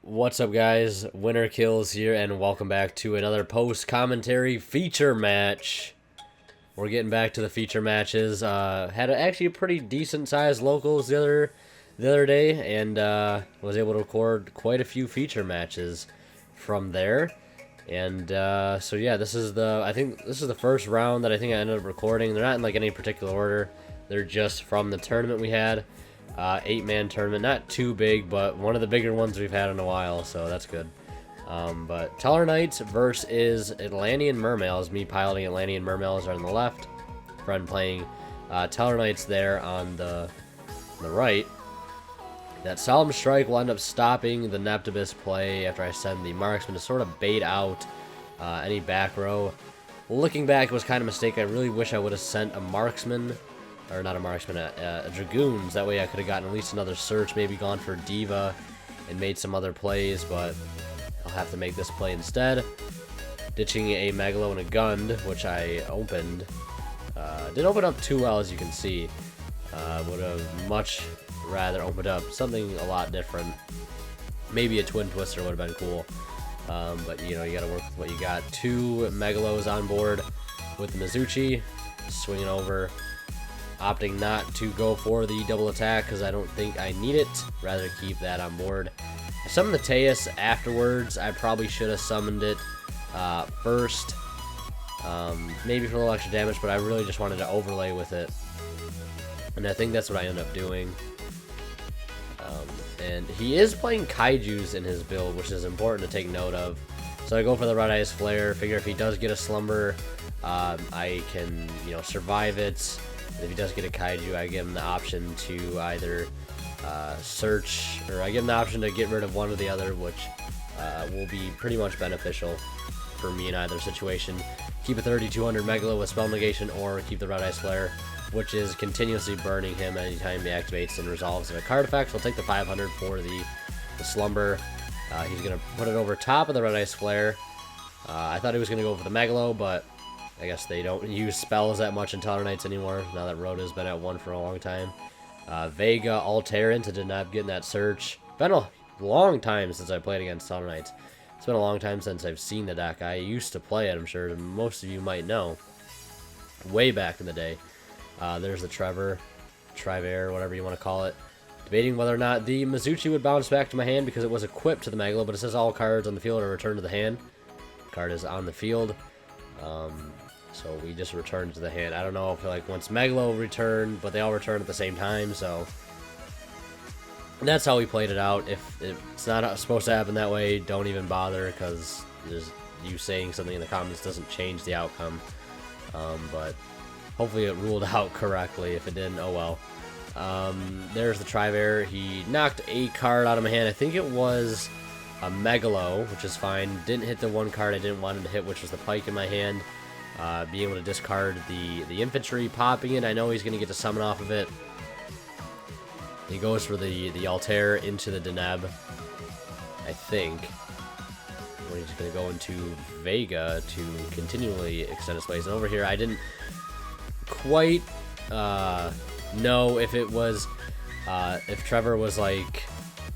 What's up, guys? Winner Kills here, and welcome back to another post-commentary feature match. We're getting back to the feature matches. Had actually a pretty decent-sized locals the other day, and was able to record quite a few feature matches from there. And so yeah, I think this is the first round that I think I ended up recording. They're not in like any particular order. They're just from the tournament we had. 8-man tournament, not too big, but one of the bigger ones we've had in a while, so that's good. But Satellarknights versus Atlantean Mermails. Me piloting Atlantean Mermails are on the left. Friend playing Satellarknights there on the right. That Solemn Strike will end up stopping the Neptibus play after I send the Marksman to sort of bait out any back row. Looking back, it was kind of a mistake. I really wish I would have sent a Marksman, or not a Marksman, a Dragoons. That way I could have gotten at least another search, maybe gone for Diva and made some other plays, but I'll have to make this play instead. Ditching a Megalo and a Gund, which I opened. Didn't open up too well, as you can see. Would have much rather opened up something a lot different. Maybe a Twin Twister would have been cool. But, you know, you got to work with what you got. 2 Megalos on board with the Mizuchi. Swinging over. Opting not to go for the double attack because I don't think I need it. Rather keep that on board. I summoned the Teus afterwards. I probably should have summoned it first. Maybe for a little extra damage, but I really just wanted to overlay with it. And I think that's what I ended up doing. And he is playing Kaijus in his build, which is important to take note of. So I go for the Red Eyes Flare. Figure if he does get a Slumber, I can, survive it. And if he does get a Kaiju, I give him the option to either search, or I give him the option to get rid of one or the other, which will be pretty much beneficial for me in either situation. Keep a 3200 Megalo with Spell Negation, or keep the Red Eyes Flare, which is continuously burning him anytime he activates and resolves a card effect. So I'll take the 500 for the Slumber. He's going to put it over top of the Red Eyes Flare. I thought he was going to go for the Megalo, but I guess they don't use spells that much in Satellarknights anymore, now that Rhoda's been at 1 for a long time. Vega, Altair into Deneb, getting that search. Been a long time since I played against Satellarknights. It's been a long time since I've seen the deck. I used to play it, I'm sure most of you might know. Way back in the day. There's the Trevor, whatever you want to call it. Debating whether or not the Mizuchi would bounce back to my hand because it was equipped to the Megalo, but it says all cards on the field are returned to the hand. Card is on the field. So we just returned to the hand. I don't know if like once Megalo returned, but they all returned at the same time, so that's how we played it out. If it's not supposed to happen that way, don't even bother, because you saying something in the comments doesn't change the outcome. But hopefully it ruled out correctly. If it didn't, oh well. There's the Tribear. He knocked a card out of my hand. I think it was a Megalo, which is fine. Didn't hit the one card I didn't want him to hit, which was the Pike in my hand. Being able to discard the infantry, popping it. I know he's going to get to summon off of it. He goes for the Altair into the Deneb, I think. Or he's going to go into Vega to continually extend his plays. And over here, I didn't quite know if it was, if Trevor was like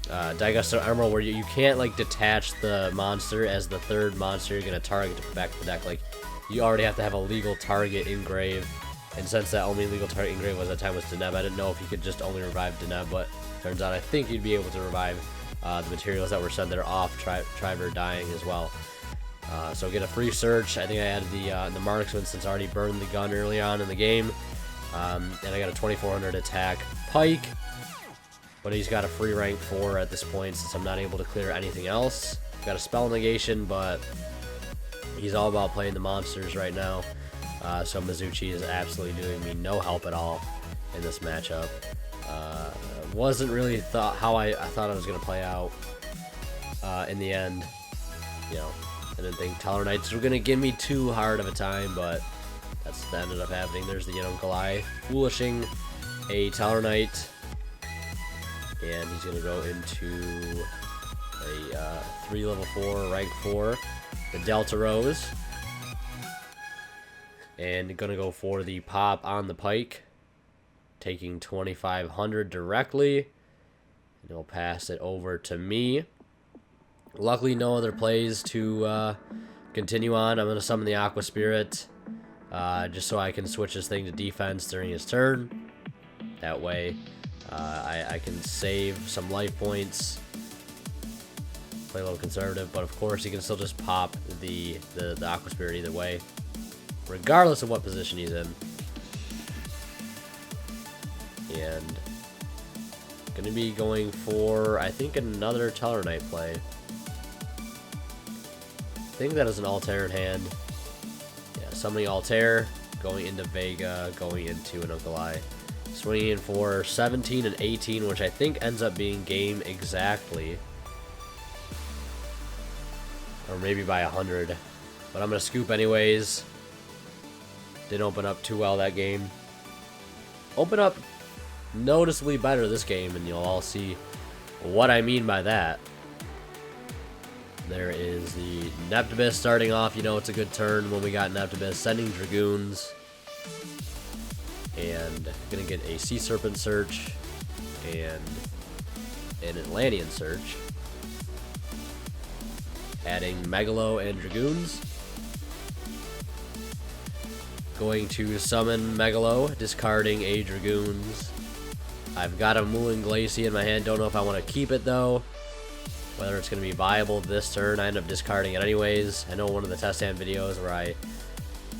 Daigusto Emerald, where you can't like detach the monster as the third monster you're going to target to put back to the deck. Like, you already have to have a legal target engraved, and since that only legal target engraved was at the time was Deneb, I didn't know if you could just only revive Deneb, but turns out I think you'd be able to revive the materials that were sent there off Triver dying as well. So get a free search. I think I added the Marksman since I already burned the gun early on in the game. And I got a 2400 attack Pike, but he's got a free rank 4 at this point since I'm not able to clear anything else. Got a Spell Negation, but he's all about playing the monsters right now. So Mizuchi is absolutely doing me no help at all in this matchup. Wasn't really how I thought it was going to play out in the end. I didn't think Satellarknights were going to give me too hard of a time, but that ended up happening. There's the Yunkalai foolishing a Satellarknight, and he's going to go into a 3 level 4, rank 4, the Delta Rose, and going to go for the pop on the Pike, taking 2500 directly, and he'll pass it over to me. Luckily, no other plays to continue on. I'm going to summon the Aqua Spirit just so I can switch this thing to defense during his turn. That way, I can save some life points. Play a little conservative, but of course, he can still just pop the Aqua Spirit either way, regardless of what position he's in. And going to be going for, I think, another Tellarknight play. I think that is an Altair in hand. Yeah, summoning Altair, going into Vega, going into an Uncle-I. Swinging in for 17 and 18, which I think ends up being game exactly. Or maybe by 100. But I'm going to scoop anyways. Didn't open up too well that game. Open up noticeably better this game, and you'll all see what I mean by that. There is the Neptibus starting off. You know it's a good turn when we got Neptibus. Sending Dragoons. And gonna get a Sea Serpent Search and an Atlantean Search. Adding Megalo and Dragoons. Going to summon Megalo, discarding a Dragoons. I've got a Moulin Glacie in my hand. Don't know if I want to keep it though. Whether it's going to be viable this turn. I end up discarding it anyways. I know one of the test hand videos where I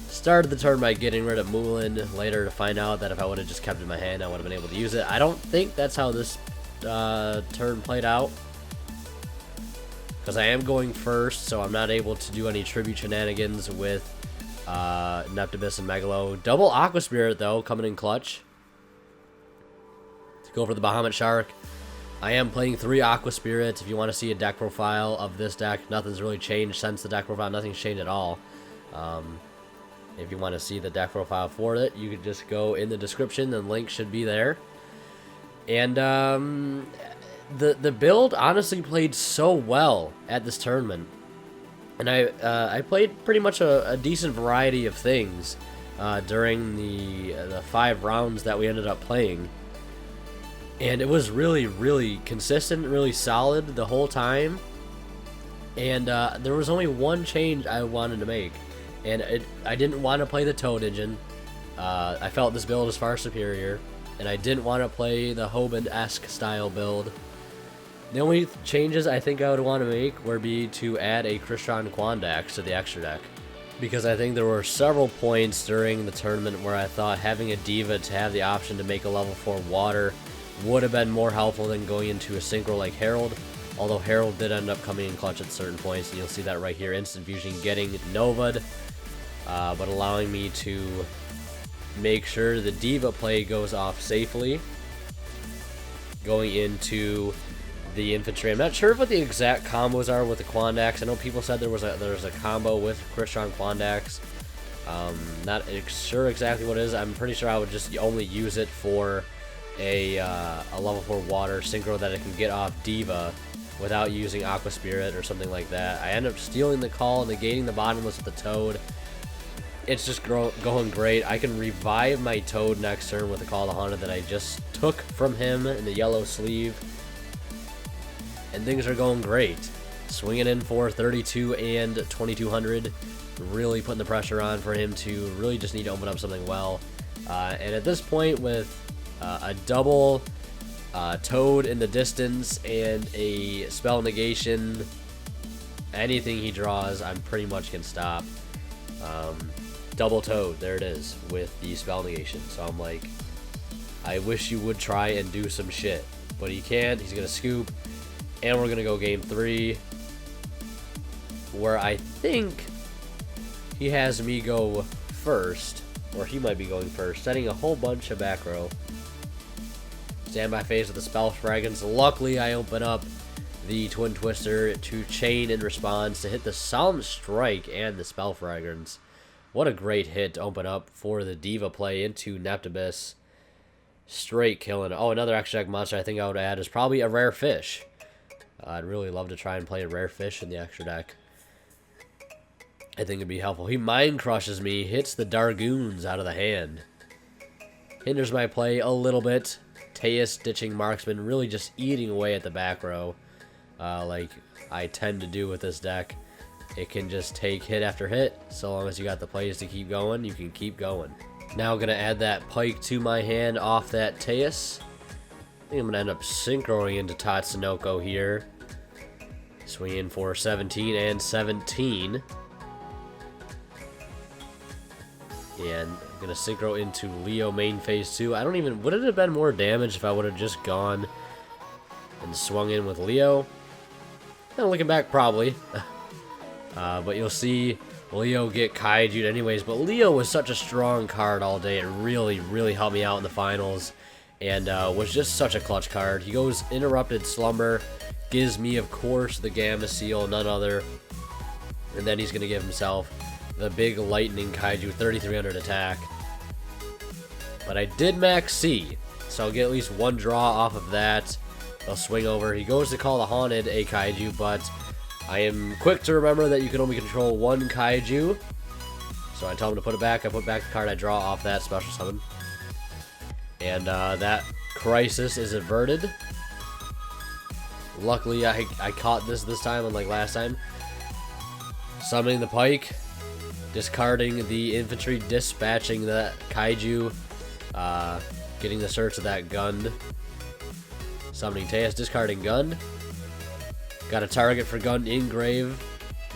started the turn by getting rid of Moulin, later to find out that if I would have just kept it in my hand, I would have been able to use it. I don't think that's how this turn played out, because I am going first, so I'm not able to do any tribute shenanigans with Neptibus and Megalo. Double Aqua Spirit, though, coming in clutch. To go for the Bahamut Shark. I am playing 3 Aqua Spirits. If you want to see a deck profile of this deck, nothing's really changed since the deck profile. Nothing's changed at all. If you want to see the deck profile for it, you can just go in the description. The link should be there. And the build honestly played so well at this tournament. And I played pretty much a decent variety of things during the 5 rounds that we ended up playing. And it was really, really consistent, really solid the whole time. And there was only one change I wanted to make. And I didn't want to play the Toad engine. I felt this build is far superior. And I didn't want to play the Hoban-esque style build. The only changes I think I would want to make would be to add a Crystron Quandax to the extra deck. Because I think there were several points during the tournament where I thought having a Diva to have the option to make a level 4 water would have been more helpful than going into a synchro like Herald. Although Herald did end up coming in clutch at certain points, and you'll see that right here. Instant Fusion getting Nova'd, but allowing me to make sure the Diva play goes off safely. Going into the Infantry. I'm not sure what the exact combos are with the Quandax. I know people said there was a combo with Crystron Quandax. Not sure exactly what it is. I'm pretty sure I would just only use it for a level 4 water synchro that it can get off Diva without using Aqua Spirit or something like that. I end up stealing the call, negating the bottomless with the Toad. It's just going great. I can revive my Toad next turn with the Call of the Haunted that I just took from him in the yellow sleeve. And things are going great. Swinging in for 32 and 2200. Really putting the pressure on for him to really just need to open up something well. And at this point, with a double Toad in the distance and a spell negation, anything he draws, I'm pretty much can stop. Double Toad, there it is, with the spell negation. So I'm like, I wish you would try and do some shit. But he can't, he's gonna scoop. And we're gonna go game 3, where I think he has me go first, or he might be going first, setting a whole bunch of back row. Standby phase with the Spell Fragments. Luckily, I open up the Twin Twister to chain in response to hit the Solemn Strike and the Spell Fragments. What a great hit to open up for the Diva play into Neptibus. Straight killing. Oh, another extra deck monster I think I would add is probably a rare fish. I'd really love to try and play a rare fish in the extra deck. I think it'd be helpful. He Mind Crushes me, hits the Dargoons out of the hand. Hinders my play a little bit. Teus ditching Marksman, really just eating away at the back row. Like I tend to do with this deck. It can just take hit after hit. So long as you got the plays to keep going, you can keep going. Now I'm going to add that pike to my hand off that Teus. I think I'm going to end up synchroing into Tatsunoko here. Swing in for 17 and 17. And I'm going to synchro into Leo main phase 2. I don't even... Would it have been more damage if I would have just gone and swung in with Leo? Looking back, probably. But you'll see Leo get Kaiju'd anyways. But Leo was such a strong card all day. It really, really helped me out in the finals. And was just such a clutch card. He goes Interrupted Slumber. Gives me, of course, the Gamma Seal, none other. And then he's going to give himself the big Lightning Kaiju, 3,300 attack. But I did max C, so I'll get at least one draw off of that. I'll swing over. He goes to call the Haunted a Kaiju, but I am quick to remember that you can only control one Kaiju. So I tell him to put it back. I put back the card I draw off that special summon. And that Crisis is averted. Luckily, I caught this time, unlike last time. Summoning the Pike. Discarding the Infantry. Dispatching the Kaiju. Getting the search of that gun. Summoning Teus. Discarding gun. Got a target for gun in grave.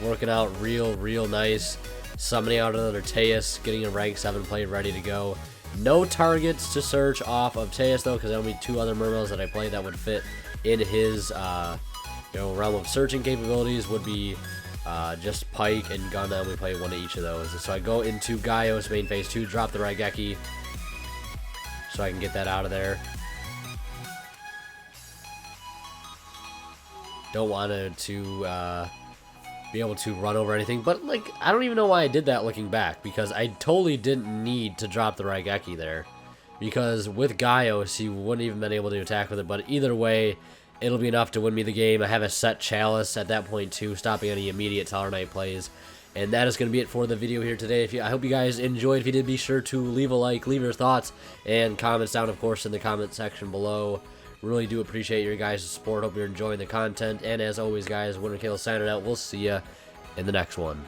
Working out real nice. Summoning out another Teus. Getting a rank 7 play ready to go. No targets to search off of Teus though, because there will be two other Mermails that I play that would fit in his realm of searching capabilities. Would be just Pike and Gun, and we play one of each of those. So I go into Gaios main phase 2, drop the Raigeki, so I can get that out of there. Don't want to be able to run over anything, but like I don't even know why I did that looking back, because I totally didn't need to drop the Raigeki there, because with Gaios he wouldn't even been able to attack with it. But either way, it'll be enough to win me the game. I have a set Chalice at that point too, stopping any immediate Satellarknight plays. And that is going to be it for the video here today. I hope you guys enjoyed. If you did, be sure to leave a like, leave your thoughts and comments down, of course, in the comment section below. Really do appreciate your guys' support. Hope you're enjoying the content. And as always, guys, Winter Kale signing out. We'll see you in the next one.